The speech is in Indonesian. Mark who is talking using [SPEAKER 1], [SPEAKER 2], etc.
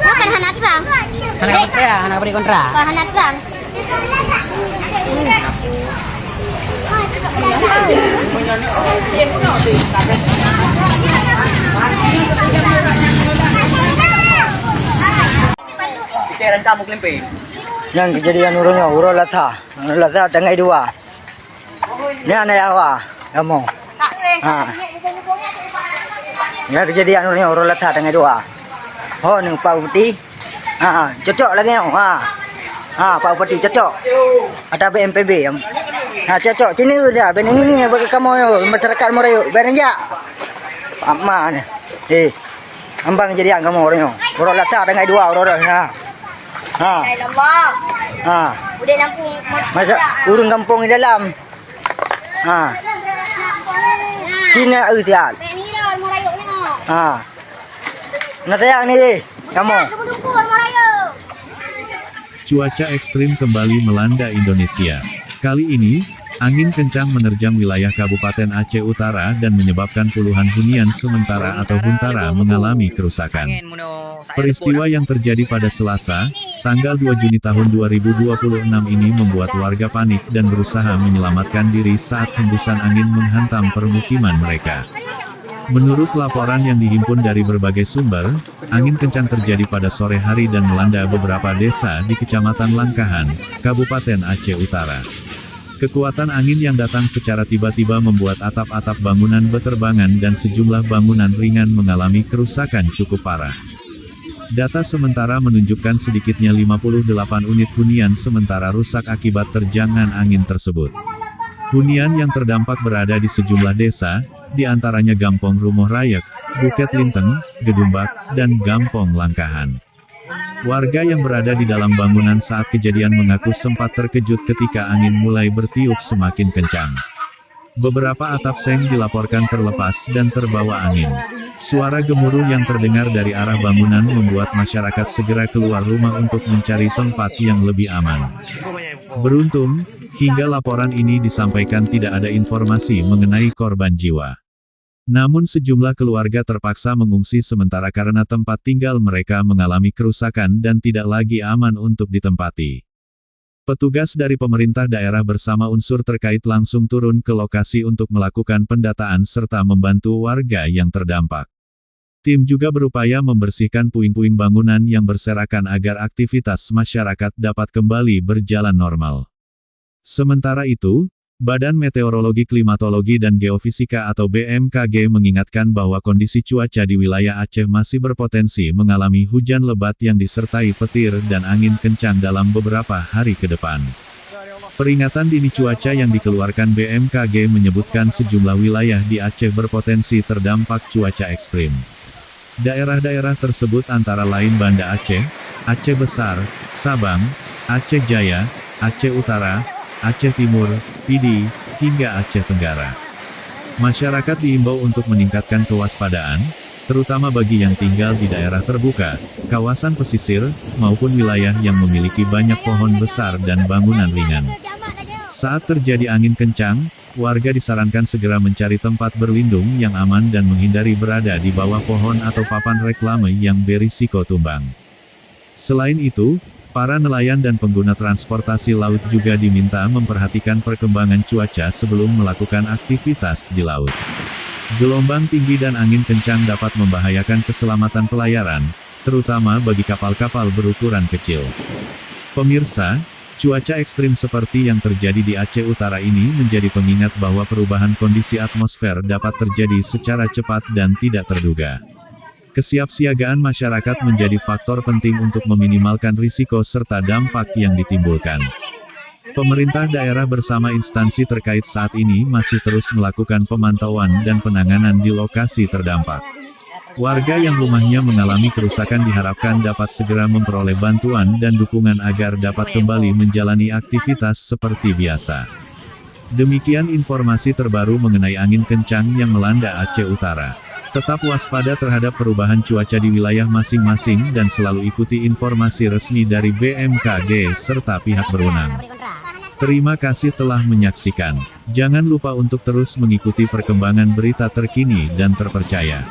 [SPEAKER 1] Bukan hanat bang.
[SPEAKER 2] Anak beri kontra.
[SPEAKER 1] Bukan hanat bang.
[SPEAKER 2] Kecairan kamu kelemping.
[SPEAKER 3] Yang kejadian urung latha tengai dua. Ni anak awak, kamu. Ya kejadian urung latha tengai dua. Oh ni Pak Bupati. Cocok lagi Pak Bupati cocok. Ada BMPB. Cocok. Sini saja. Ben ini bagi kamu masyarakat Morayo. Ben aja. Aman. Ambang kejadian kamu urung latha tengai dua urung.
[SPEAKER 1] Udah lampung.
[SPEAKER 3] Masa urung kampung di dalam. Sini tiat.
[SPEAKER 1] Ini dah Morayo ni.
[SPEAKER 3] Nak sayang ni kamu.
[SPEAKER 4] Cuaca ekstrim kembali melanda Indonesia. Kali ini, angin kencang menerjang wilayah Kabupaten Aceh Utara dan menyebabkan puluhan hunian sementara atau huntara mengalami kerusakan. Peristiwa yang terjadi pada Selasa, tanggal 2 Juni tahun 2026 ini membuat warga panik dan berusaha menyelamatkan diri saat hembusan angin menghantam permukiman mereka. Menurut laporan yang dihimpun dari berbagai sumber, angin kencang terjadi pada sore hari dan melanda beberapa desa di Kecamatan Langkahan, Kabupaten Aceh Utara. Kekuatan angin yang datang secara tiba-tiba membuat atap-atap bangunan beterbangan dan sejumlah bangunan ringan mengalami kerusakan cukup parah. Data sementara menunjukkan sedikitnya 58 unit hunian sementara rusak akibat terjangan angin tersebut. Hunian yang terdampak berada di sejumlah desa, di antaranya Gampong Rumoh Rayak, Bukit Linteng, Gedumbak, dan Gampong Langkahan. Warga yang berada di dalam bangunan saat kejadian mengaku sempat terkejut ketika angin mulai bertiup semakin kencang. Beberapa atap seng dilaporkan terlepas dan terbawa angin. Suara gemuruh yang terdengar dari arah bangunan membuat masyarakat segera keluar rumah untuk mencari tempat yang lebih aman. Beruntung, hingga laporan ini disampaikan tidak ada informasi mengenai korban jiwa. Namun sejumlah keluarga terpaksa mengungsi sementara karena tempat tinggal mereka mengalami kerusakan dan tidak lagi aman untuk ditempati. Petugas dari pemerintah daerah bersama unsur terkait langsung turun ke lokasi untuk melakukan pendataan serta membantu warga yang terdampak. Tim juga berupaya membersihkan puing-puing bangunan yang berserakan agar aktivitas masyarakat dapat kembali berjalan normal. Sementara itu, Badan Meteorologi Klimatologi dan Geofisika atau BMKG mengingatkan bahwa kondisi cuaca di wilayah Aceh masih berpotensi mengalami hujan lebat yang disertai petir dan angin kencang dalam beberapa hari ke depan. Peringatan dini cuaca yang dikeluarkan BMKG menyebutkan sejumlah wilayah di Aceh berpotensi terdampak cuaca ekstrim. Daerah-daerah tersebut antara lain Banda Aceh, Aceh Besar, Sabang, Aceh Jaya, Aceh Utara, Aceh Timur, Pidi, hingga Aceh Tenggara. Masyarakat diimbau untuk meningkatkan kewaspadaan, terutama bagi yang tinggal di daerah terbuka, kawasan pesisir, maupun wilayah yang memiliki banyak pohon besar dan bangunan ringan. Saat terjadi angin kencang, warga disarankan segera mencari tempat berlindung yang aman dan menghindari berada di bawah pohon atau papan reklame yang berisiko tumbang. Selain itu, para nelayan dan pengguna transportasi laut juga diminta memperhatikan perkembangan cuaca sebelum melakukan aktivitas di laut. Gelombang tinggi dan angin kencang dapat membahayakan keselamatan pelayaran, terutama bagi kapal-kapal berukuran kecil. Pemirsa, cuaca ekstrim seperti yang terjadi di Aceh Utara ini menjadi pengingat bahwa perubahan kondisi atmosfer dapat terjadi secara cepat dan tidak terduga. Kesiapsiagaan masyarakat menjadi faktor penting untuk meminimalkan risiko serta dampak yang ditimbulkan. Pemerintah daerah bersama instansi terkait saat ini masih terus melakukan pemantauan dan penanganan di lokasi terdampak. Warga yang rumahnya mengalami kerusakan diharapkan dapat segera memperoleh bantuan dan dukungan agar dapat kembali menjalani aktivitas seperti biasa. Demikian informasi terbaru mengenai angin kencang yang melanda Aceh Utara. Tetap waspada terhadap perubahan cuaca di wilayah masing-masing dan selalu ikuti informasi resmi dari BMKG serta pihak berwenang. Terima kasih telah menyaksikan. Jangan lupa untuk terus mengikuti perkembangan berita terkini dan terpercaya.